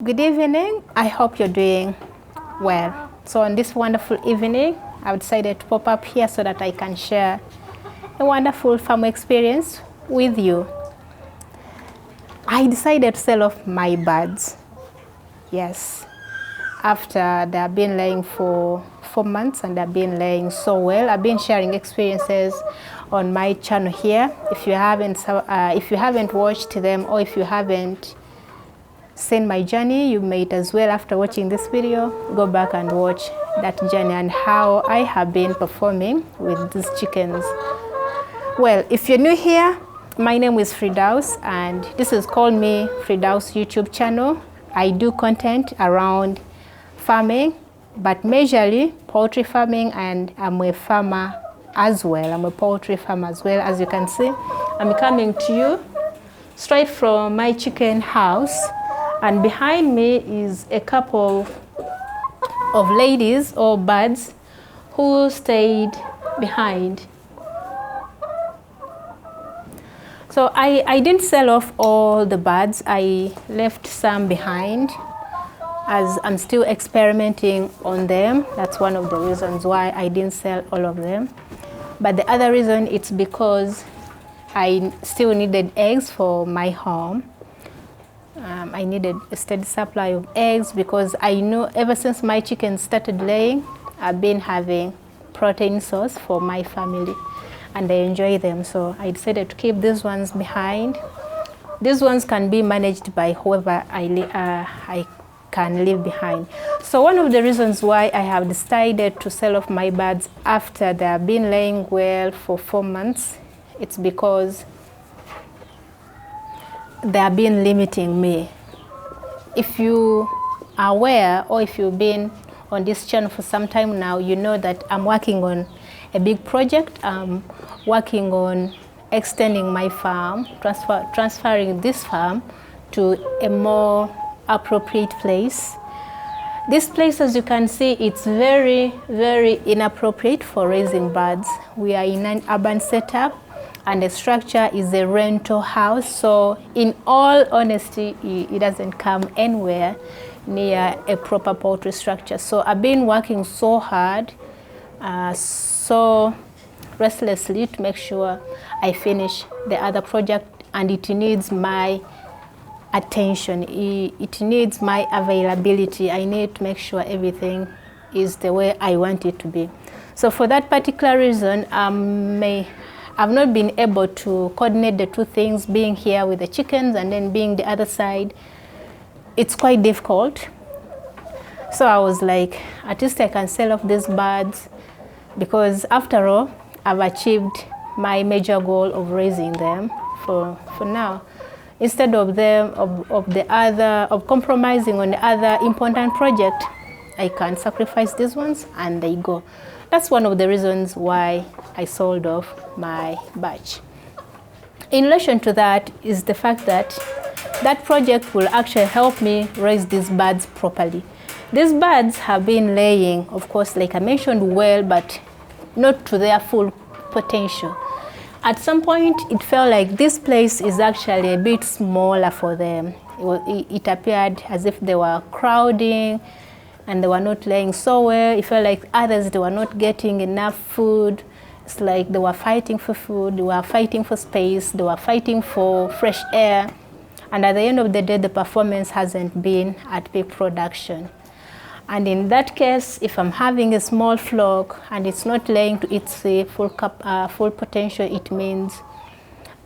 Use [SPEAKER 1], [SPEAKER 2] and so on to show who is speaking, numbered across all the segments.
[SPEAKER 1] Good evening. I hope you're doing well. So on this wonderful evening, I've decided to pop up here so that I can share a wonderful farm experience with you. I decided to sell off my birds. Yes. After they have been laying for 4 months and they've been laying so well, I've been sharing experiences on my channel here. If you haven't watched them, or if you haven't seen my journey, you might as well, after watching this video, go back and watch that journey and how I have been performing with these chickens. Well, if you're new here, my name is Firdaus and this is called me Firdaus YouTube channel. I do content around farming, but majorly poultry farming, and I'm a farmer as well. I'm a poultry farmer as well. As you can see, I'm coming to you straight from my chicken house. And behind me is a couple of ladies or birds who stayed behind. So I didn't sell off all the birds. I left some behind as I'm still experimenting on them. That's one of the reasons why I didn't sell all of them. But the other reason, it's because I still needed eggs for my home. I needed a steady supply of eggs because I know ever since my chickens started laying, I've been having protein source for my family and I enjoy them. So I decided to keep these ones behind. These ones can be managed by whoever I can leave behind. So one of the reasons why I have decided to sell off my birds after they have been laying well for 4 months, it's because they have been limiting me. If you are aware, or if you've been on this channel for some time now, you know that I'm working on a big project. I'm working on extending my farm, transferring this farm to a more appropriate place. This place, as you can see, it's very, very inappropriate for raising birds. We are in an urban setup, and the structure is a rental house. So in all honesty, it doesn't come anywhere near a proper poultry structure. So I've been working so hard, so restlessly to make sure I finish the other project, and it needs my attention. It needs my availability. I need to make sure everything is the way I want it to be. So for that particular reason, I've not been able to coordinate the two things, being here with the chickens and then being the other side. It's quite difficult. So I was like, at least I can sell off these birds, because after all, I've achieved my major goal of raising them for now. Instead of compromising on the other important project, I can sacrifice these ones and they go. That's one of the reasons why I sold off my batch. In relation to that is the fact that that project will actually help me raise these birds properly. These birds have been laying, of course, like I mentioned, well, but not to their full potential. At some point, it felt like this place is actually a bit smaller for them. It appeared as if they were crowding and they were not laying so well. It felt like others, they were not getting enough food. It's like they were fighting for food, they were fighting for space, they were fighting for fresh air. And at the end of the day, the performance hasn't been at peak production. And in that case, if I'm having a small flock and it's not laying to its full potential, it means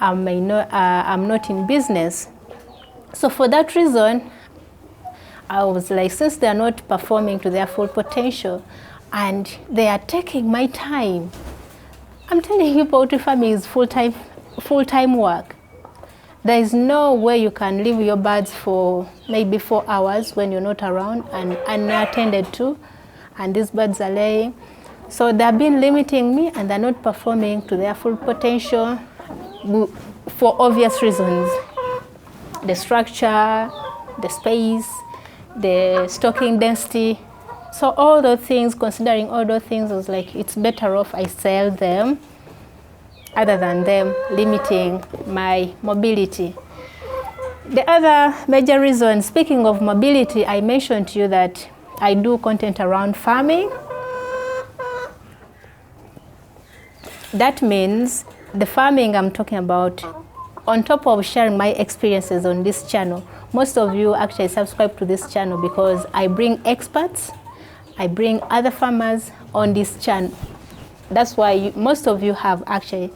[SPEAKER 1] I'm not in business. So for that reason, I was like, since they're not performing to their full potential and they are taking my time, I'm telling you, poultry farming is full-time work. There is no way you can leave your birds for maybe 4 hours when you're not around and unattended to, and these birds are laying. So they've been limiting me and they're not performing to their full potential for obvious reasons. The structure, the space, the stocking density. So all those things, considering all those things, I was like, it's better off I sell them other than them limiting my mobility. The other major reason, speaking of mobility, I mentioned to you that I do content around farming. That means the farming I'm talking about, on top of sharing my experiences on this channel, most of you actually subscribe to this channel because I bring experts, I bring other farmers on this channel. That's why most of you have actually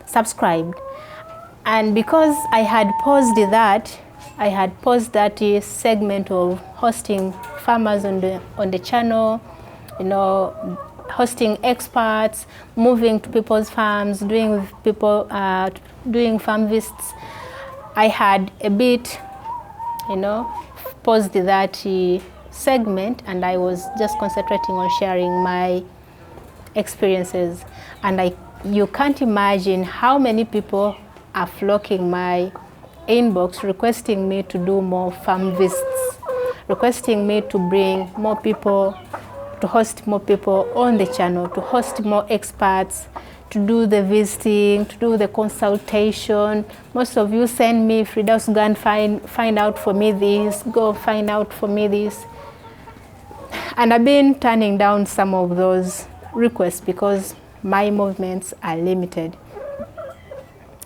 [SPEAKER 1] subscribed. And because I had paused that segment of hosting farmers on the channel, you know, hosting experts, moving to people's farms, doing farm visits. I had a bit, you know, paused that segment, and I was just concentrating on sharing my experiences. And you can't imagine how many people are flocking my inbox requesting me to do more farm visits, requesting me to bring more people, to host more people on the channel, to host more experts, to do the visiting, to do the consultation. Most of you send me, Firdaus, go and find out for me this, go find out for me this. And I've been turning down some of those requests because my movements are limited.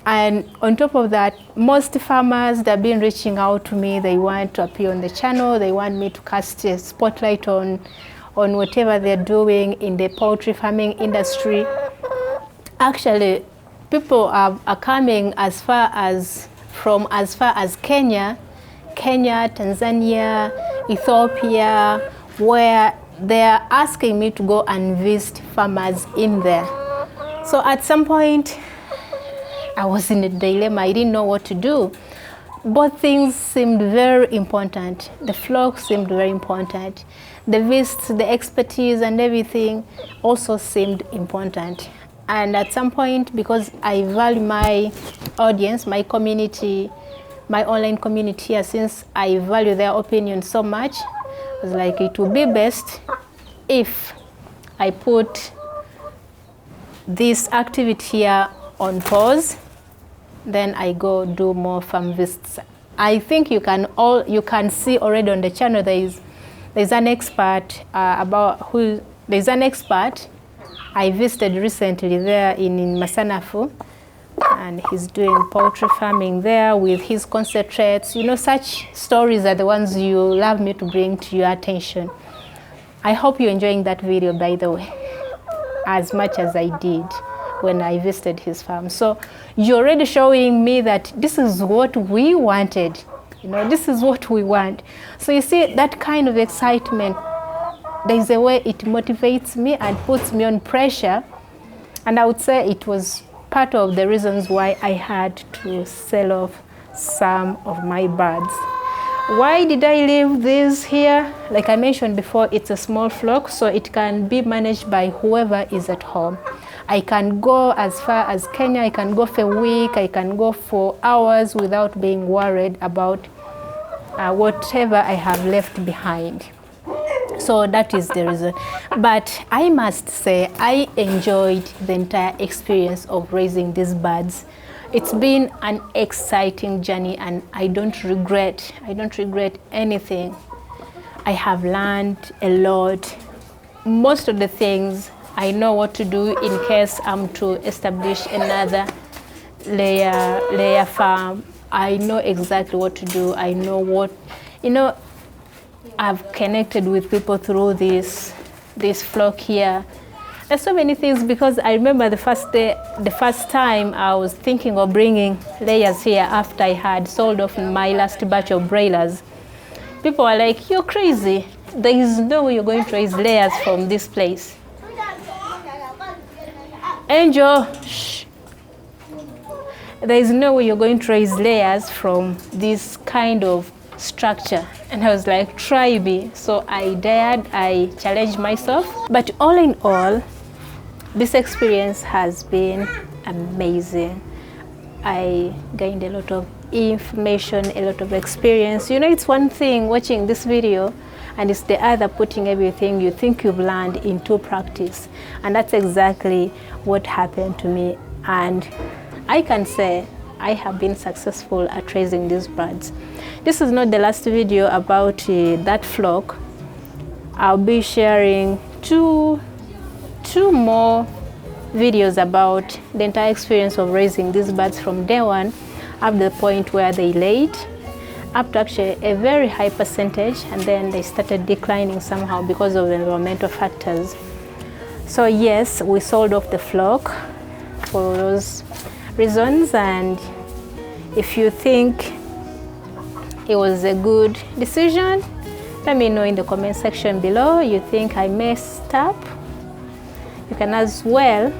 [SPEAKER 1] And on top of that, most farmers, they've been reaching out to me. They want to appear on the channel. They want me to cast a spotlight on whatever they're doing in the poultry farming industry. Actually, people are coming as far as Kenya, Tanzania, Ethiopia, where they're asking me to go and visit farmers in there. So at some point, I was in a dilemma. I didn't know what to do. Both things seemed very important. The flock seemed very important. The visits, the expertise and everything also seemed important. And at some point, because I value my audience, my community, my online community here, since I value their opinion so much, I was like, it would be best if I put this activity here on pause, then I go do more farm visits. I think you can see already on the channel there's an expert there's an expert I visited recently there in Masanafu, and he's doing poultry farming there with his concentrates. You know, such stories are the ones you love me to bring to your attention. I hope you're enjoying that video, by the way, as much as I did when I visited his farm. So you're already showing me that this is what we wanted. You know, this is what we want. So you see, that kind of excitement, there's a way it motivates me and puts me on pressure. And I would say it was part of the reasons why I had to sell off some of my birds. Why did I leave this here? Like I mentioned before, it's a small flock, so it can be managed by whoever is at home. I can go as far as Kenya, I can go for a week, I can go for hours without being worried about whatever I have left behind. So that is the reason. But I must say, I enjoyed the entire experience of raising these birds. It's been an exciting journey, and I don't regret anything. I have learned a lot. Most of the things I know what to do in case I'm to establish another layer farm. I know exactly what to do. I know what, you know, I've connected with people through this flock here. There's so many things, because I remember the first time I was thinking of bringing layers here after I had sold off my last batch of broilers. People were like, you're crazy. There is no way you're going to raise layers from this place. Angel, shh. There is no way you're going to raise layers from this kind of structure. And I was like, try me. So I dared, I challenged myself. But all in all, this experience has been amazing. I gained a lot of information, a lot of experience. You know, it's one thing watching this video, and it's the other putting everything you think you've learned into practice. And that's exactly what happened to me. And I can say I have been successful at raising these birds. This is not the last video about that flock. I'll be sharing two more videos about the entire experience of raising these birds from day one up to the point where they laid, up to actually a very high percentage, and then they started declining somehow because of environmental factors. So yes, we sold off the flock for those reasons, and if you think it was a good decision, let me know in the comment section below. You think I messed up? You can as well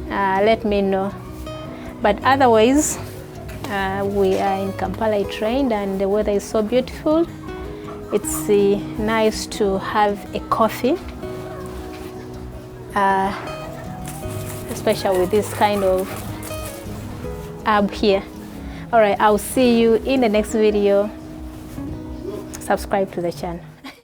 [SPEAKER 1] let me know. But otherwise, we are in Kampala trained, and the weather is so beautiful. It's nice to have a coffee, especially with this kind of herb here. All right, I'll see you in the next video. Subscribe to the channel.